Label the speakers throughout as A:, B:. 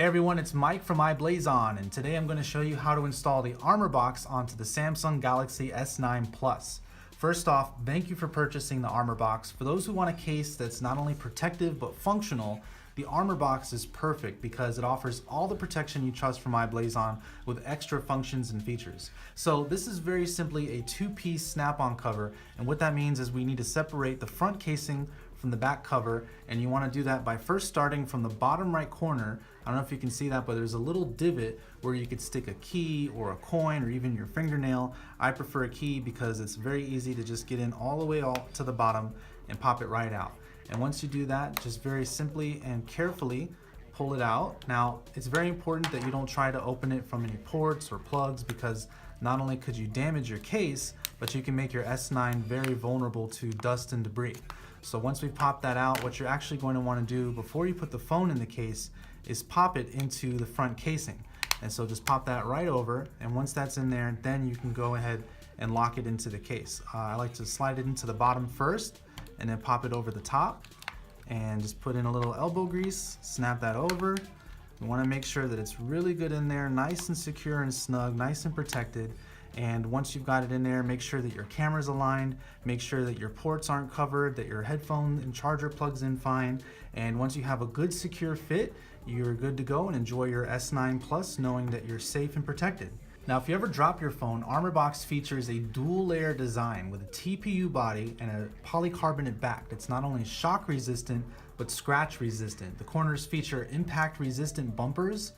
A: Hey everyone, it's Mike from i-Blason, and today I'm going to show you how to install the Armorbox onto the Samsung Galaxy S9 Plus. First off, thank you for purchasing the Armorbox. For those who want a case that's not only protective but functional, the Armorbox is perfect because it offers all the protection you trust from i-Blason with extra functions and features. So this is very simply a two-piece snap-on cover, and what that means is we need to separate the front casing from the back cover, and you want to do that by first starting from the bottom right corner. I don't know if you can see that, but there's a little divot where you could stick a key or a coin or even your fingernail. I prefer a key because it's very easy to just get in all the way to the bottom and pop it right out. And once you do that, just very simply and carefully pull it out. Now, it's very important that you don't try to open it from any ports or plugs, because not only could you damage your case, but you can make your S9 very vulnerable to dust and debris. So once we've popped that out, what you're actually going to want to do before you put the phone in the case is pop it into the front casing. And so just pop that right over, and once that's in there, then you can go ahead and lock it into the case. I like to slide it into the bottom first and then pop it over the top, and just put in a little elbow grease, snap that over. You want to make sure that it's really good in there, nice and secure and snug, nice and protected. And once you've got it in there, make sure that your camera's aligned, make sure that your ports aren't covered, that your headphone and charger plugs in fine. And once you have a good secure fit, you're good to go and enjoy your S9 Plus knowing that you're safe and protected. Now, if you ever drop your phone, Armorbox features a dual layer design with a TPU body and a polycarbonate back that's not only shock resistant, but scratch resistant. The corners feature impact resistant bumpers,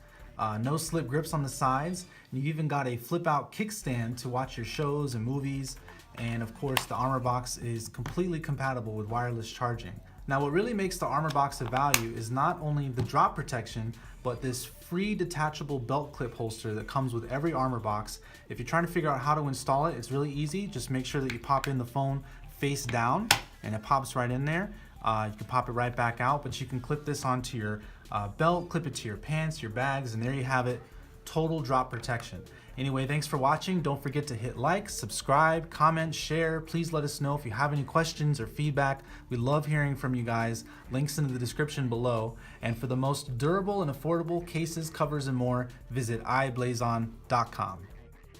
A: no slip grips on the sides, and you've even got a flip out kickstand to watch your shows and movies. And of course, the Armorbox is completely compatible with wireless charging. Now, what really makes the Armorbox a value is not only the drop protection, but this free detachable belt clip holster that comes with every Armorbox. If you're trying to figure out how to install it, it's really easy. Just make sure that you pop in the phone face down, and it pops right in there. You can pop it right back out, but you can clip this onto your belt, clip it to your pants, your bags, and there you have it, total drop protection. Anyway, thanks for watching. Don't forget to hit like, subscribe, comment, share. Please let us know if you have any questions or feedback. We love hearing from you guys. Links in the description below. And for the most durable and affordable cases, covers, and more, visit i-Blason.com.